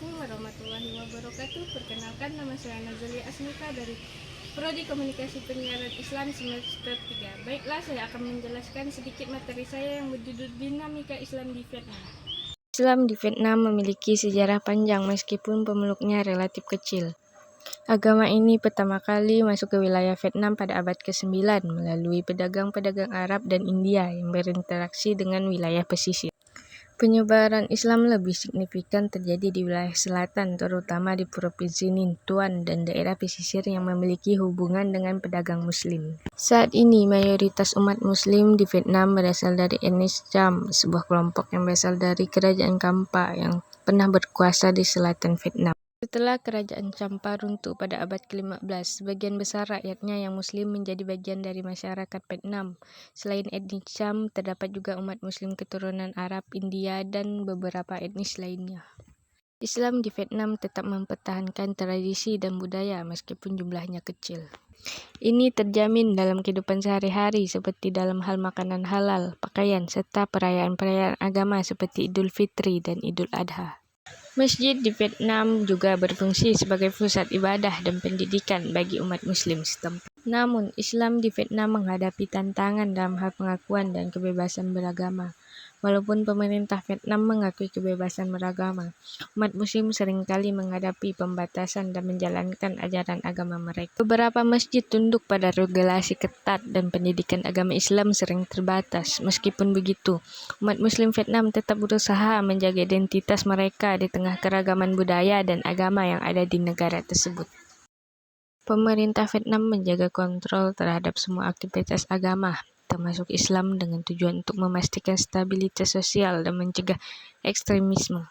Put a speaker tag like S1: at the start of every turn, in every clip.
S1: Assalamualaikum warahmatullahi wabarakatuh. Perkenalkan, nama saya Nazalia Asmita dari Prodi Komunikasi Penyiaran Islam semester 3. Baiklah, saya akan menjelaskan sedikit materi saya yang berjudul Dinamika Islam di Vietnam. Islam di Vietnam memiliki sejarah panjang meskipun pemeluknya relatif kecil. Agama ini pertama kali masuk ke wilayah Vietnam pada abad ke-9 melalui pedagang-pedagang Arab dan India yang berinteraksi dengan wilayah pesisir. Penyebaran Islam lebih signifikan terjadi di wilayah selatan, terutama di Provinsi Ninh Thuan dan daerah pesisir yang memiliki hubungan dengan pedagang Muslim. Saat ini, mayoritas umat Muslim di Vietnam berasal dari etnis Cham, sebuah kelompok yang berasal dari Kerajaan Kampa yang pernah berkuasa di selatan Vietnam. Setelah Kerajaan Champa runtuh pada abad ke-15, sebagian besar rakyatnya yang Muslim menjadi bagian dari masyarakat Vietnam. Selain etnis Cham, terdapat juga umat Muslim keturunan Arab, India, dan beberapa etnis lainnya. Islam di Vietnam tetap mempertahankan tradisi dan budaya meskipun jumlahnya kecil. Ini terjamin dalam kehidupan sehari-hari seperti dalam hal makanan halal, pakaian, serta perayaan-perayaan agama seperti Idul Fitri dan Idul Adha. Masjid di Vietnam juga berfungsi sebagai pusat ibadah dan pendidikan bagi umat Muslim setempat. Namun, Islam di Vietnam menghadapi tantangan dalam hal pengakuan dan kebebasan beragama. Walaupun pemerintah Vietnam mengakui kebebasan beragama, umat Muslim seringkali menghadapi pembatasan dan menjalankan ajaran agama mereka. Beberapa masjid tunduk pada regulasi ketat dan pendidikan agama Islam sering terbatas. Meskipun begitu, umat Muslim Vietnam tetap berusaha menjaga identitas mereka di tengah keragaman budaya dan agama yang ada di negara tersebut. Pemerintah Vietnam menjaga kontrol terhadap semua aktivitas agama, termasuk Islam, dengan tujuan untuk memastikan stabilitas sosial dan mencegah ekstremisme.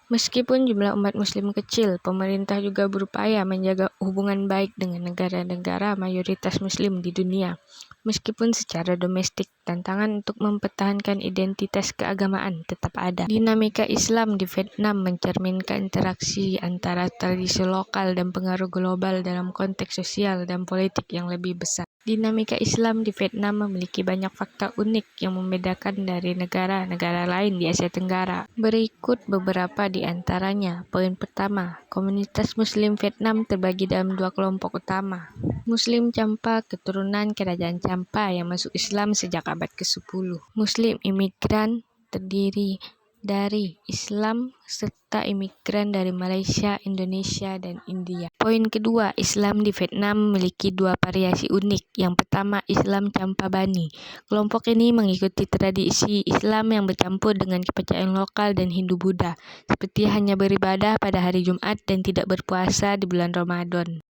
S1: Meskipun jumlah umat Muslim kecil, pemerintah juga berupaya menjaga hubungan baik dengan negara-negara mayoritas Muslim di dunia. Meskipun secara domestik, tantangan untuk mempertahankan identitas keagamaan tetap ada. Dinamika Islam di Vietnam mencerminkan interaksi antara tradisi lokal dan pengaruh global dalam konteks sosial dan politik yang lebih besar. Dinamika Islam di Vietnam memiliki banyak fakta unik yang membedakan dari negara-negara lain di Asia Tenggara. Berikut beberapa di antaranya. Poin pertama, komunitas Muslim Vietnam terbagi dalam dua kelompok utama. Muslim Champa keturunan Kerajaan Champa yang masuk Islam sejak abad ke-10. Muslim imigran terdiri dari Islam serta imigran dari Malaysia, Indonesia, dan India. Poin kedua, Islam di Vietnam memiliki dua variasi unik. Yang pertama, Islam Champa Bani. Kelompok ini mengikuti tradisi Islam yang bercampur dengan kepercayaan lokal dan Hindu-Buddha, seperti hanya beribadah pada hari Jumat dan tidak berpuasa di bulan Ramadan.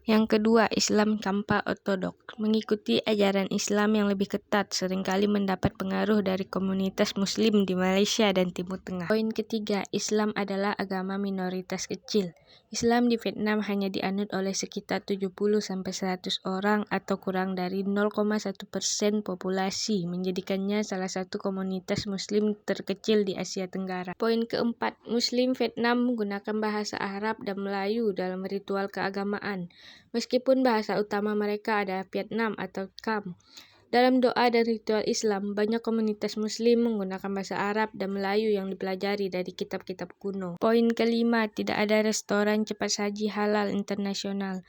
S1: Yang kedua, Islam Champa Ortodok. Mengikuti ajaran Islam yang lebih ketat, seringkali mendapat pengaruh dari komunitas Muslim di Malaysia dan Timur Tengah. Poin ketiga, Islam adalah agama minoritas kecil. Islam di Vietnam hanya dianut oleh sekitar 70-100 orang atau kurang dari 0,1% populasi, menjadikannya salah satu komunitas Muslim terkecil di Asia Tenggara. Poin keempat, Muslim Vietnam menggunakan bahasa Arab dan Melayu dalam ritual keagamaan. Meskipun bahasa utama mereka adalah Vietnam atau Kham. Dalam doa dan ritual Islam, banyak komunitas Muslim menggunakan bahasa Arab dan Melayu yang dipelajari dari kitab-kitab kuno. Poin kelima, tidak ada restoran cepat saji halal internasional.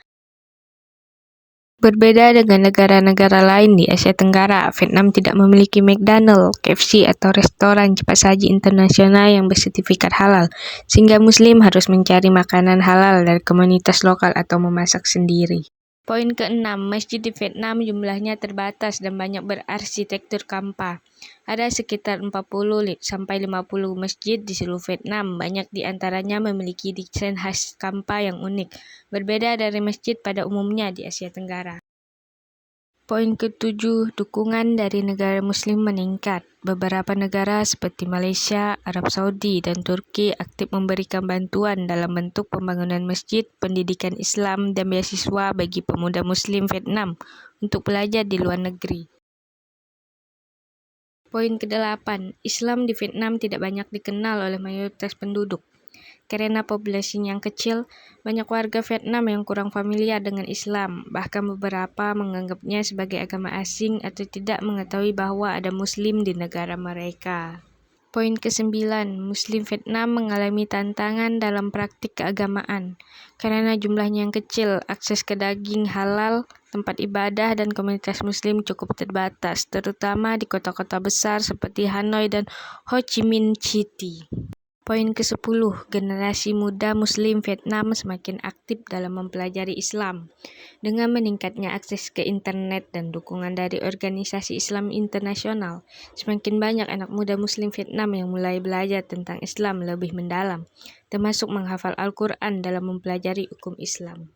S1: Berbeda dengan negara-negara lain di Asia Tenggara, Vietnam tidak memiliki McDonald's, KFC, atau restoran cepat saji internasional yang bersertifikat halal, sehingga Muslim harus mencari makanan halal dari komunitas lokal atau memasak sendiri. Poin keenam, masjid di Vietnam jumlahnya terbatas dan banyak berarsitektur Kampa. Ada sekitar 40-50 masjid di seluruh Vietnam. Banyak di antaranya memiliki desain khas Kampa yang unik, berbeda dari masjid pada umumnya di Asia Tenggara. Poin ketujuh, dukungan dari negara Muslim meningkat. Beberapa negara seperti Malaysia, Arab Saudi, dan Turki aktif memberikan bantuan dalam bentuk pembangunan masjid, pendidikan Islam, dan beasiswa bagi pemuda Muslim Vietnam untuk belajar di luar negeri. Poin ke-8, Islam di Vietnam tidak banyak dikenal oleh mayoritas penduduk. Karena populasinya yang kecil, banyak warga Vietnam yang kurang familiar dengan Islam, bahkan beberapa menganggapnya sebagai agama asing atau tidak mengetahui bahwa ada Muslim di negara mereka. Poin ke-9, Muslim Vietnam mengalami tantangan dalam praktik keagamaan. Karena jumlahnya yang kecil, akses ke daging halal, tempat ibadah, dan komunitas Muslim cukup terbatas, terutama di kota-kota besar seperti Hanoi dan Ho Chi Minh City. Poin ke-10, generasi muda Muslim Vietnam semakin aktif dalam mempelajari Islam. Dengan meningkatnya akses ke internet dan dukungan dari organisasi Islam internasional, semakin banyak anak muda Muslim Vietnam yang mulai belajar tentang Islam lebih mendalam, termasuk menghafal Al-Quran dalam mempelajari hukum Islam.